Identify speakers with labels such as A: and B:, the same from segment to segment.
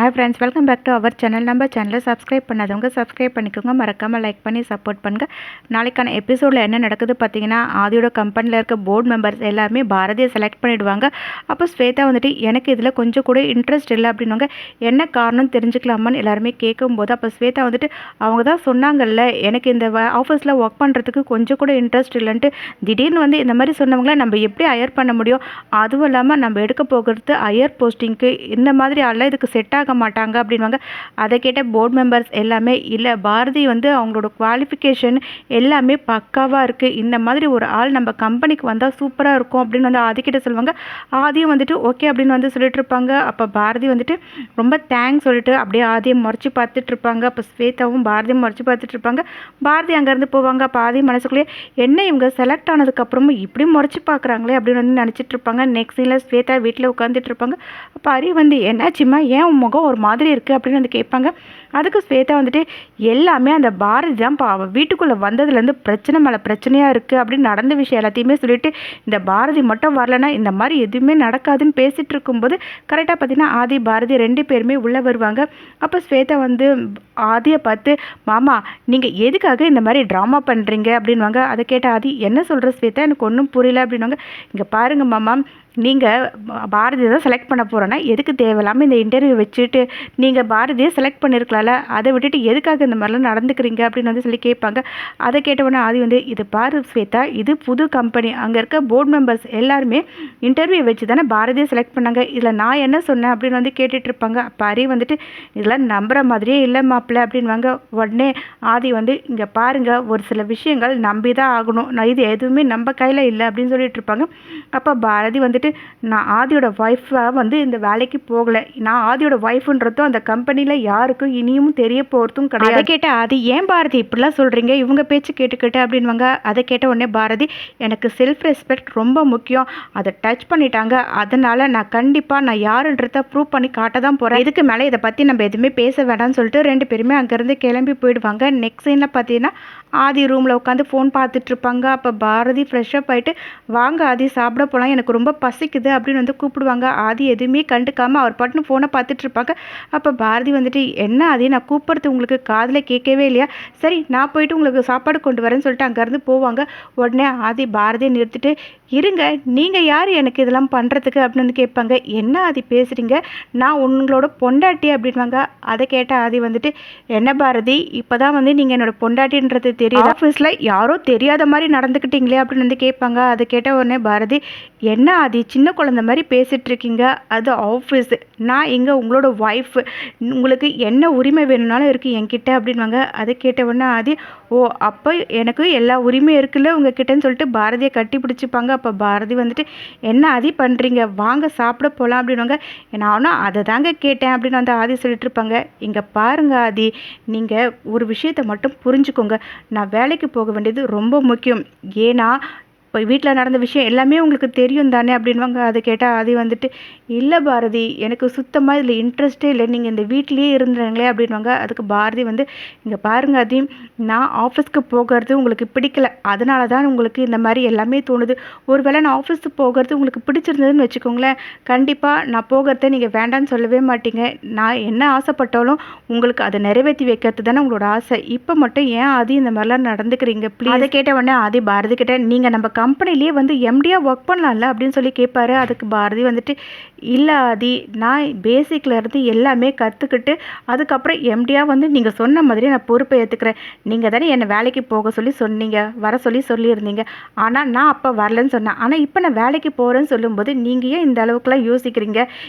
A: Hi friends, welcome back to our channel. நம்ம சேனலை subscribe பண்ணாதவங்க சப்ஸ்கிரைப் பண்ணிக்கோங்க. மறக்காமல் லைக் பண்ணி சப்போர்ட் பண்ணுங்கள். நாளைக்கான எபிசோடில் என்ன நடக்குது பார்த்தீங்கன்னா, ஆதியோட கம்பெனியில் இருக்க போர்டு மெம்பர்ஸ் எல்லாருமே பாரதியை செலக்ட் பண்ணிவிடுவாங்க. அப்போ ஸ்வேதா வந்துட்டு எனக்கு இதில் கொஞ்சம் கூட இன்ட்ரெஸ்ட் இல்லை அப்படின்வாங்க. என்ன காரணம் தெரிஞ்சுக்கலாமான்னு எல்லாருமே கேட்கும்போது, அப்போ ஸ்வேதா வந்துட்டு அவங்க தான் சொன்னாங்கல்ல, எனக்கு இந்த ஆஃபீஸில் ஒர்க் பண்ணுறதுக்கு கொஞ்சம் கூட இன்ட்ரெஸ்ட் இல்லைன்ட்டு. திடீர்னு வந்து இந்த மாதிரி சொன்னவங்கள நம்ம எப்படி ஹையர் பண்ண முடியும்? அதுவும் இல்லாமல் நம்ம எடுக்க போகிறது ஹையர் போஸ்டிங்க்கு, இந்த மாதிரி ஆளெலாம் இதுக்கு செட் ஆக மாட்டாங்க அப்படின்வாங்க. அதை கேட்ட போர்டு மெம்பர்ஸ் எல்லாமே இல்லை, பாரதி வந்து அவங்களோட குவாலிஃபிகேஷன் எல்லாமே பக்காவாக இருக்குது, இந்த மாதிரி ஒரு ஆள் நம்ம கம்பெனிக்கு வந்தால் சூப்பராக இருக்கும் அப்படின்னு வந்து ஆதிக்கிட்ட சொல்லுவாங்க. ஆதியும் வந்துட்டு ஓகே அப்படின்னு வந்து சொல்லிட்டு இருப்பாங்க. அப்போ பாரதி வந்துட்டு ரொம்ப தேங்க்ஸ் சொல்லிட்டு அப்படியே ஆதியை முறைச்சி பார்த்துட்டு இருப்பாங்க. அப்போ ஸ்வேதாவும் பாரதியும் முறைச்சி பார்த்துட்டு இருப்பாங்க. பாரதி அங்கேருந்து போவாங்க. அப்போ ஆதி மனசுக்குள்ளேயே என்ன இவங்க செலக்ட் ஆனதுக்கப்புறமும் இப்படி முறைச்சி பார்க்குறாங்களே அப்படின்னு வந்து நினச்சிட்டு இருப்பாங்க. நெக்ஸ்ட் சீனில் ஸ்வேதா வீட்டில் உட்காந்துட்டு இருப்பாங்க. அப்போ ஹரி வந்து என்னாச்சுமா, ஏன் உன் முகம் ஒரு மாதிரி இருக்குது அப்படின்னு வந்து கேட்பாங்க. அதுக்கு ஸ்வேதா வந்துட்டு எல்லாமே அந்த பாரதி தான் அவள் வீட்டுக்குள்ளே வந்ததுலேருந்து பிரச்சனை மேலே பிரச்சனையாக இருக்குது அப்படின்னு நடந்த விஷயம் எல்லாத்தையுமே சொல்லிட்டு, இந்த பாரதி மட்டும் வரலன்னா இந்த மாதிரி எதுவுமே நடக்காதுன்னு பேசிகிட்டு இருக்கும்போது கரெக்டாக பார்த்தீங்கன்னா ஆதி பாரதி ரெண்டு பேருமே உள்ளே வருவாங்க. அப்போ ஸ்வேதா வந்து ஆதியை பார்த்து, மாமா நீங்கள் எதுக்காக இந்த மாதிரி ட்ராமா பண்ணுறீங்க அப்படின்வாங்க. அதை கேட்ட ஆதி என்ன சொல்கிற ஸ்வேதா, எனக்கு ஒன்றும் புரியல அப்படின்வாங்க. இங்கே பாருங்கள் மாமா, நீங்கள் பாரதியை தான் செலக்ட் பண்ண போகிறோன்னா எதுக்கு தேவையில்லாமல் இந்த இன்டர்வியூ வச்சுட்டு நீங்கள் பாரதியை செலக்ட் பண்ணியிருக்கலாம்ல, அதை விட்டுட்டு எதுக்காக இந்த மாதிரிலாம் நடந்துக்கிறீங்க அப்படின்னு வந்து சொல்லி கேட்பாங்க. அதை கேட்டவுடனே ஆதி வந்து, இது பாரு ஸ்வேதா, இது புது கம்பெனி, அங்கே இருக்க போர்டு மெம்பர்ஸ் எல்லாருமே இன்டர்வியூ வச்சு தானே பாரதியை செலக்ட் பண்ணாங்க, இதில் நான் என்ன சொன்னேன் அப்படின்னு வந்து கேட்டுட்டு இருப்பாங்க. அப்போ ஹரி வந்துட்டு இதெல்லாம் நம்புகிற மாதிரியே இல்லை மாப்பிள்ள அப்படின்வாங்க. உடனே ஆதி வந்து, இங்கே பாருங்கள், ஒரு சில விஷயங்கள் நம்பி தான் ஆகணும், நான் இது எதுவுமே நம்ம கையில் இல்லை அப்படின்னு சொல்லிட்டு இருப்பாங்க. அப்போ பாரதி வந்துட்டு, நான் ஆதியோட ஒய்ஃபாக வந்து இந்த வேலைக்கு போகலை, நான் ஆதியோட ஒய்ஃபுன்றதும் அந்த கம்பெனியில் யாருக்கும் இனியும் தெரிய போகிறதும் கிடையாது. அதை கேட்ட ஆதி, ஏன் பாரதி இப்படிலாம் சொல்கிறீங்க, இவங்க பேச்சு கேட்டுக்கிட்டு அப்படின்வாங்க. அதை கேட்ட உடனே பாரதி, எனக்கு செல்ஃப் ரெஸ்பெக்ட் ரொம்ப முக்கியம், அதை டச் பண்ணிட்டாங்க, அதனால் நான் கண்டிப்பாக நான் யாருன்றதை ப்ரூவ் பண்ணி காட்ட தான் போகிறேன், இதுக்கு மேலே இதை பற்றி நம்ம எதுவுமே பேச வேண்டாம்னு சொல்லிட்டு ரெண்டு பேருமே அங்கேருந்து கிளம்பி போயிடுவாங்க. நெக்ஸ்ட் சீனில் பார்த்தீங்கன்னா ஆதி ரூமில் உட்காந்து ஃபோன் பார்த்துட்ருப்பாங்க. அப்போ பாரதி ஃப்ரெஷ்ஷப் ஆகிட்டு, வாங்க ஆதி சாப்பிட போகலாம், எனக்கு ரொம்ப பசிக்குது அப்படின்னு வந்து கூப்பிடுவாங்க. ஆதி எதுவுமே கண்டுக்காமல் அவர் பாட்டுன்னு ஃபோனை பார்த்துட்ருப்பாங்க. அப்போ பாரதி வந்துட்டு, என்ன ஆதி, நான் கூப்பிட்றது உங்களுக்கு காதில் கேட்கவே இல்லையா, சரி நான் போயிட்டு உங்களுக்கு சாப்பாடு கொண்டு வரேன்னு சொல்லிட்டு அங்கேருந்து போவாங்க. உடனே ஆதி பாரதியை நிறுத்திட்டு, இருங்க, நீங்கள் யார் எனக்கு இதெல்லாம் பண்ணுறதுக்கு அப்படின்னு வந்து கேட்பாங்க. என்ன ஆதி பேசுகிறீங்க, நான் உங்களோட பொண்டாட்டி அப்படின்வாங்க. அதை கேட்ட ஆதி வந்துட்டு, என்ன பாரதி, இப்போ தான் வந்து நீங்கள் என்னோட பொண்டாட்டின்றது தெரியும், ஆஃபீஸில் யாரோ தெரியாத மாதிரி நடந்துக்கிட்டீங்களே அப்படின்னு வந்து கேட்பாங்க. அதை கேட்ட உடனே பாரதி, என்ன ஆதி சின்ன குழந்தை மாதிரி பேசிகிட்டு இருக்கீங்க, அது ஆஃபீஸ், நான் இங்கே உங்களோட ஒய்ஃபு, உங்களுக்கு என்ன உரிமை வேணும்னாலும் இருக்குது என்கிட்ட அப்படின்வாங்க. அதை கேட்ட உடனே ஆதி, ஓ அப்போ எனக்கு எல்லா உரிமையும் இருக்குல்ல உங்ககிட்டன்னு சொல்லிட்டு பாரதியை கட்டி பிடிச்சிப்பாங்க. அப்போ பாரதி வந்துட்டு, என்ன ஆதி பண்ணுறீங்க, வாங்க சாப்பிட போகலாம் அப்படின்வாங்க. நானும் அதை தாங்க கேட்டேன் அப்படின்னு வந்து ஆதி சொல்லிட்டு இருப்பாங்க. இங்கே பாருங்க ஆதி, நீங்கள் ஒரு விஷயத்தை மட்டும் புரிஞ்சுக்கோங்க, நான் வேலைக்கு போக வேண்டியது ரொம்ப முக்கியம், ஏன்னா இப்போ வீட்டில் நடந்த விஷயம் எல்லாமே உங்களுக்கு தெரியும் தானே அப்படின்வாங்க. அதை கேட்டால் ஆதி வந்துட்டு, இல்லை பாரதி, எனக்கு சுத்தமாக இதில் இன்ட்ரெஸ்ட்டே இல்லை, நீங்கள் இந்த வீட்லேயே இருந்துறீங்களே அப்படின்வாங்க. அதுக்கு பாரதி வந்து, இங்கே பாருங்க ஆதி, நான் ஆஃபீஸ்க்கு போகிறது உங்களுக்கு பிடிக்கல, அதனால தான் உங்களுக்கு இந்த மாதிரி எல்லாமே தோணுது, ஒருவேளை நான் ஆஃபீஸுக்கு போகிறது உங்களுக்கு பிடிச்சிருந்ததுன்னு வச்சுக்கோங்களேன், கண்டிப்பாக நான் போகிறத நீங்கள் வேண்டான்னு சொல்லவே மாட்டீங்க, நான் என்ன ஆசைப்பட்டாலும் உங்களுக்கு அதை நிறைவேற்றி வைக்கிறது தானே உங்களோட ஆசை, இப்போ மட்டும் ஏன் ஆதி இந்த மாதிரிலாம் நடந்துக்கிறீங்க ப்ளீஸ். அதை கேட்ட உடனே ஆதி பாரதி கிட்ட, நீங்கள் நம்ம கம்பெனிலேயே வந்து எம்டியாக ஒர்க் பண்ணலாம்ல அப்படின்னு சொல்லி கேட்பாரு. அதுக்கு பாரதி வந்துட்டு, இல்லை ஆதி, நான் பேசிக்கில் இருந்து எல்லாமே கற்றுக்கிட்டு அதுக்கப்புறம் எம்டியாக வந்து நீங்கள் சொன்ன மாதிரி நான் பொறுப்பை ஏற்றுக்கிறேன், நீங்கள் தானே என்னை வேலைக்கு போக சொல்லி சொன்னீங்க, வர சொல்லியிருந்தீங்க, ஆனால் நான் அப்போ வரலன்னு சொன்னேன், ஆனால் இப்போ நான் வேலைக்கு போகிறேன்னு சொல்லும்போது நீங்கள் ஏன் இந்த அளவுக்குலாம் யோசிக்கிறீங்க,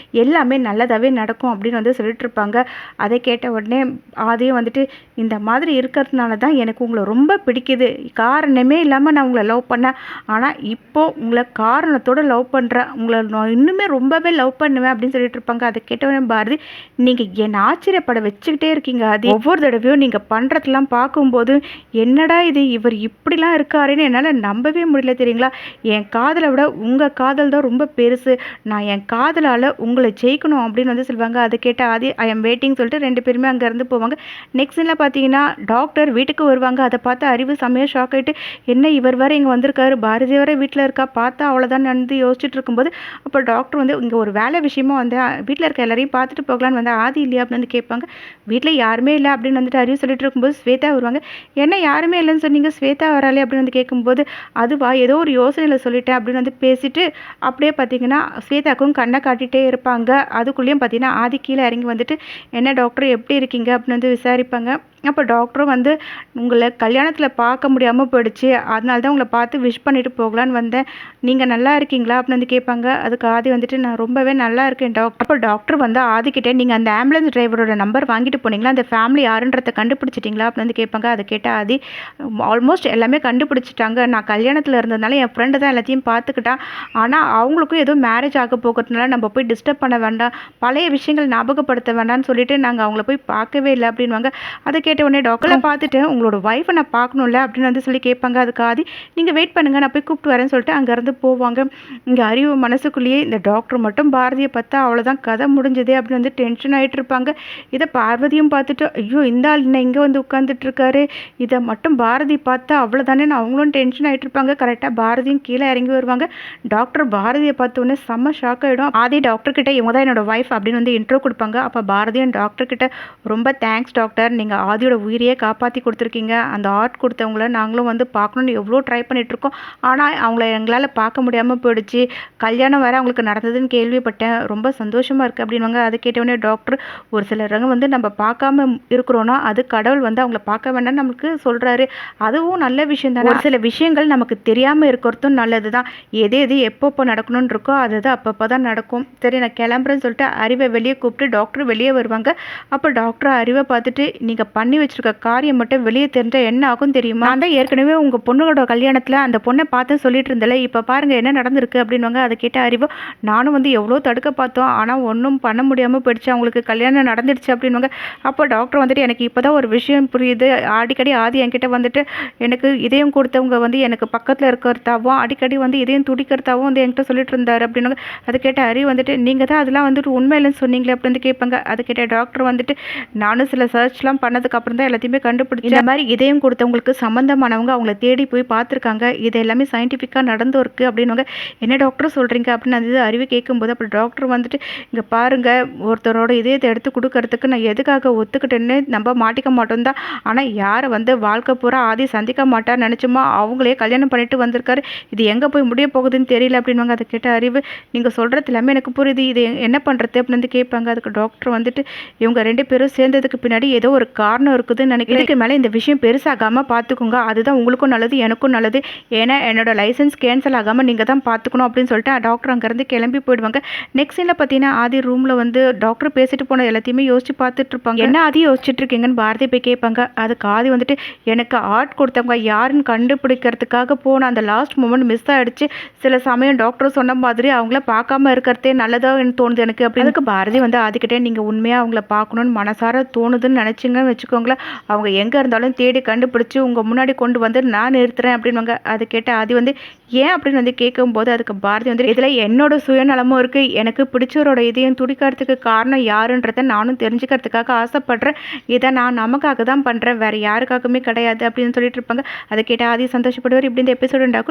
A: எல்லாமே நல்லதாகவே நடக்கும் அப்படின்னு வந்து சொல்லிட்டு இருப்பாங்க. அதை கேட்ட உடனே ஆதியும் வந்துட்டு, இந்த மாதிரி இருக்கிறதுனால தான் எனக்கு உங்களை ரொம்ப பிடிக்குது, காரணமே இல்லாமல் நான் உங்களை லவ் பண்ணேன், ஆனால் இப்போது உங்களை காரணத்தோடு லவ் பண்ணுறேன், உங்களை நான் இன்னுமே ரொம்பவே லவ் பண்ணுவேன் அப்படின்னு சொல்லிட்டு இருப்பாங்க. அதை கேட்டவனே பாரதி, நீங்கள் என்னை ஆச்சரியப்பட வச்சுக்கிட்டே இருக்கீங்க ஆதி, ஒவ்வொரு தடவையும் நீங்கள் பண்ணுறதெல்லாம் பார்க்கும்போது என்னடா இது, இவர் இப்படிலாம் இருக்காருன்னு என்னால் நம்பவே முடியல தெரியுங்களா, என் காதலை விட உங்கள் காதல் தான் ரொம்ப பெருசு, நான் என் காதலால் உங்களை ஜெயிக்கணும் அப்படின்னு வந்து சொல்லுவாங்க. அதை கேட்ட ஆதி, ஐ எம் வெயிட்டிங் சொல்லிட்டு ரெண்டு பேருமே அங்கேருந்து போவாங்க. நெக்ஸ்ட்டில் பார்த்தீங்கன்னா டாக்டர் வீட்டுக்கு வருவாங்க. அதை பார்த்து அறிவு செம்மையாக ஷாக் ஆகிட்டு, என்ன இவர் வேறு இங்கே வந்திருக்காரு, பாரதி பாரதி வரை வீட்டில் இருக்கா, பார்த்தா அவ்வளோதான் வந்து யோசிச்சுட்டு இருக்கும்போது அப்போ டாக்டர் வந்து இங்கே ஒரு வேலை விஷயமா வந்து வீட்டில் இருக்க எல்லாரையும் பார்த்துட்டு போகலான்னு வந்து ஆதி இல்லையா அப்படின்னு வந்து கேட்பாங்க. வீட்டில் யாருமே இல்லை அப்படின்னு வந்துட்டு அறிவு சொல்லிட்டு இருக்கும்போது ஸ்வேதா வருவாங்க. என்ன யாருமே இல்லைன்னு சொன்னீங்க, ஸ்வேதா வராளே அப்படின்னு வந்து கேட்கும்போது அதுவா ஏதோ ஒரு யோசனையில் சொல்லிட்டேன் அப்படின்னு வந்து பேசிட்டு அப்படியே பார்த்தீங்கன்னா ஸ்வேதாக்கும் கண்ணை காட்டிகிட்டே இருப்பாங்க. அதுக்குள்ளேயும் பார்த்தீங்கன்னா ஆதி கீழே இறங்கி வந்துட்டு என்ன டாக்டர் எப்படி இருக்கீங்க அப்படின்னு வந்து விசாரிப்பாங்க. அப்போ டாக்டரும் வந்து உங்களை கல்யாணத்தில் பார்க்க முடியாமல் போயிடுச்சு, அதனால தான் உங்களை பார்த்து விஷ் பண்ணிட்டு போகலான்னு வந்தேன், நீங்கள் நல்லா இருக்கீங்களா அப்படின்னு வந்து கேட்பாங்க. அதுக்கு ஆதி வந்துட்டு நான் ரொம்பவே நல்லா இருக்கேன் டாக்டர். அப்போ டாக்டர் வந்து ஆதிக்கிட்டே நீங்கள் அந்த ஆம்புலன்ஸ் டிரைவரோட நம்பர் வாங்கிட்டு போனீங்களா, அந்த ஃபேமிலி யாருன்றதை கண்டுபிடிச்சிட்டிங்களா அப்படின்னு வந்து கேட்பாங்க. அதை கேட்ட ஆதி ஆல்மோஸ்ட் எல்லாமே கண்டுபிடிச்சிட்டாங்க, நான் கல்யாணத்தில் இருந்ததுனால என் ஃப்ரெண்டு தான் எல்லாத்தையும் பார்த்துக்கிட்டான், ஆனால் அவங்களுக்கும் ஏதோ மேரேஜ் ஆக போகிறதுனால நம்ம போய் டிஸ்டர்ப் பண்ண வேண்டாம், பழைய விஷயங்கள் ஞாபகப்படுத்த வேண்டாம்னு சொல்லிட்டு நாங்கள் அவங்கள போய் பார்க்கவே இல்லை அப்படின்வாங்க. அதை கேட்ட உடனே டாக்டரை பார்த்துட்டு உங்களோட ஒய்ஃபை நான் பார்க்கணும்ல அப்படின்னு வந்து சொல்லி கேட்பாங்க. அதுக்கு ஆதி நீங்கள் வெயிட் பண்ணுங்கள் நான் போய் கூப்பிட்டு வரேன்னு சொல்லிட்டு அங்கேருந்து போவாங்க. இங்கே அறிவு மனசுக்குள்ளேயே இந்த டாக்டர் மட்டும் பாரதியை பார்த்தா அவ்வளோதான் கதை முடிஞ்சதே அப்படின்னு வந்து டென்ஷன் ஆகிட்டு இருப்பாங்க. இதை பார்வதியும் பார்த்துட்டு ஐயோ இந்த ஆள் இன்னும் இங்கே வந்து உட்காந்துட்டு இருக்காரு, இதை மட்டும் பாரதி பார்த்தா அவ்வளோதானே அவங்களும் டென்ஷன் ஆகிட்டு இருப்பாங்க. கரெக்டாக பாரதியும் கீழே இறங்கி வருவாங்க. டாக்டர் பாரதியை பார்த்த உடனே செம்ம ஷாக் ஆகிடும். ஆதி டாக்டர் கிட்ட இவங்க தான் என்னோட ஒய்ஃப் அப்படின்னு வந்து இன்ட்ரோ கொடுப்பாங்க. அப்போ பாரதியும் டாக்டர் கிட்ட ரொம்ப தேங்க்ஸ் டாக்டர், நீங்கள் ஆதியோட உயிரையே காப்பாற்றி கொடுத்துருக்கீங்க, அந்த ஆர்ட் கொடுத்தவங்கள நாங்களும் வந்து பார்க்கணுன்னு எவ்வளோ ட்ரை பண்ணிகிட்ருக்கோம், ஆனால் அவங்கள எங்களால் பார்க்க முடியாமல் போயிடுச்சு, கல்யாணம் வேறு அவங்களுக்கு நடந்ததுன்னு கேள்விப்பட்டேன், ரொம்ப சந்தோஷமாக இருக்குது அப்படின்வாங்க. அதை கேட்டவுடனே டாக்டர் ஒரு சிலரங்க வந்து நம்ம பார்க்காம இருக்கிறோன்னா அது கடவுள் வந்து அவங்கள பார்க்க வேண்டாம்னு நமக்கு சொல்கிறாரு, அதுவும் நல்ல விஷயம் தானே, ஒரு சில விஷயங்கள் நமக்கு தெரியாமல் இருக்கிறதும் நல்லது தான், எது எது எப்பப்போ நடக்கணும்னு இருக்கோ அது அப்பப்போ தான் நடக்கும், சரி நான் கிளம்புறேன்னு சொல்லிட்டு அறிவை வெளியே கூப்பிட்டு டாக்டர் வெளியே வருவாங்க. அப்போ டாக்டர் அறிவை பார்த்துட்டு நீங்கள் பண்ணி வச்சுருக்க காரியம் மட்டும் வெளியே தெரிஞ்சால் என்ன ஆகும் தெரியுமா, நான் தான் ஏற்கனவே உங்கள் பொண்ணோட கல்யாணத்தில் அந்த பொண்ணை பார்த்து சொல்லிட்டு இருந்தல, இப்போ பாருங்கள் என்ன நடந்திருக்கு அப்படின்வாங்க. அதை கேட்ட அறிவு நானும் வந்து எவ்வளோ தடுக்க பார்த்தோம், ஆனால் ஒன்றும் பண்ண முடியாமல் போயிடுச்சு, அவங்களுக்கு கல்யாணம் நடந்துடுச்சு அப்படின்வாங்க. அப்போ டாக்டர் வந்துட்டு எனக்கு இப்போ தான் ஒரு விஷயம் புரியுது, அடிக்கடி ஆதி என்கிட்ட வந்துட்டு எனக்கு இதயம் கொடுத்தவங்க வந்து எனக்கு பக்கத்தில் இருக்கிறதாவும் அடிக்கடி வந்து இதயம் துடிக்கிறதாவும் வந்து என்கிட்ட சொல்லிட்டு இருந்தார் அப்படின்னாங்க. அதை கேட்ட அறிவு வந்துட்டு நீங்கள் தான் அதெல்லாம் வந்துட்டு உண்மையிலன்னு சொன்னீங்களே அப்படின்னு வந்து கேட்பாங்க. அதை கேட்ட டாக்டர் வந்துட்டு நானும் சில சர்ச்லாம் பண்ணதுக்கு அப்புறம் தான் எல்லாத்தையுமே கண்டுபிடிச்சு இந்த மாதிரி இதயம் கொடுத்தவங்களுக்கு சம்மந்தமானவங்க அவங்கள தேடி போய் பார்த்துருக்காங்க, இது எல்லாமே சயின்டிஃபிக்காக நடந்தும் இருக்குது அப்படின்வாங்க. என்ன டாக்டர் சொல்கிறீங்க அப்படின்னு அந்த அறிவு கேட்கும்போது அப்போ டாக்டர் வந்துட்டு இங்கே பாருங்கள், ஒருத்தரோட இதயத்தை எடுத்து கொடுக்கறதுக்கு நான் எதுக்காக ஒத்துக்கிட்டேன்னு நம்ம மாட்டிக்க மாட்டோம் தான், ஆனால் யாரை வந்து வாழ்க்கை பூரா ஆதி சந்திக்க மாட்டார் நினச்சோமா அவங்களே கல்யாணம் பண்ணிட்டு வந்திருக்காரு, இது எங்கே போய் முடிய போகுதுன்னு தெரியல அப்படின்வாங்க. அதை கேட்ட அறிவு நீங்கள் சொல்கிறது எல்லாமே எனக்கு புரியுது, இது என்ன பண்ணுறது அப்படின்னு வந்து கேட்பாங்க. அதுக்கு டாக்டர் வந்துட்டு இவங்க ரெண்டு பேரும் சேர்ந்ததுக்கு பின்னாடி ஏதோ ஒரு காரணம் இருக்குதுன்னு நினைக்கிறேன், இதுக்கு மேலே இந்த விஷயம் பெருசாகாமல் பார்த்துக்கோங்க, அதுதான் உங்களுக்கும் நல்லது எனக்கும் நல்லது, ஏன்னா என்னோட லைசன்ஸ் கேன்சல் ஆகாமல் நீங்கள் தான் பார்த்துக்கணும் அப்படின்னு சொல்லிட்டு டாக்டர் அங்கேருந்து கிளம்பி போயிடுவாங்க. நெக்ஸ்ட் சீனில் பார்த்தீங்கன்னா ஆதி ரூமில் வந்து டாக்டர் பேசிட்டு போன எல்லாத்தையுமே யோசிச்சு பார்த்துட்டு இருப்பாங்க. என்ன ஆதி யோசிச்சுட்டு இருக்கீங்கன்னு பாரதி போய் கேட்பாங்க. அதுக்கு ஆதி வந்துட்டு எனக்கு ஆர்ட் கொடுத்தவங்க யாருன்னு கண்டுபிடிக்கிறதுக்காக போன அந்த லாஸ்ட் மூமெண்ட் மிஸ் ஆகிடுச்சு, சில சமயம் டாக்டர் சொன்ன மாதிரி அவங்கள பார்க்காம இருக்கிறதே நல்லதாக தோணுது எனக்கு அப்படின்னு பாரதி வந்து ஆதிக்கிட்டே நீங்கள் உண்மையாக அவங்கள பார்க்கணுன்னு மனசார தோணுதுன்னு நினச்சிங்கன்னு வச்சுக்கோங்களேன், அவங்க எங்கே இருந்தாலும் தேடி கண்டுபிடிச்சி உங்கள் முன்னாடி கொண்டு வந்து நான் நிறுத்துறேன் அப்படின்வாங்க. அது கேட்ட ஆதி வந்து ஏன் அப்படின்னு வந்து கேட்கும்போது அதுக்கு பாரதி வந்து இதில் என்னோட சுயநலமும் இருக்குது, எனக்கு பிடிச்சவரோட இதையும் துடிக்கிறதுக்கு காரணம் யாருன்றதை நானும் தெரிஞ்சுக்கிறதுக்காக ஆசைப்படுறேன், இதை நான் நமக்காக தான் பண்ணுறேன், வேறு யாருக்காகவுமே கிடையாது அப்படின்னு சொல்லிட்டு இருப்பாங்க. அதை கேட்ட ஆதி சந்தோஷப்படுவார். இப்படி இந்த எபிசோடு உண்டாக்கும்.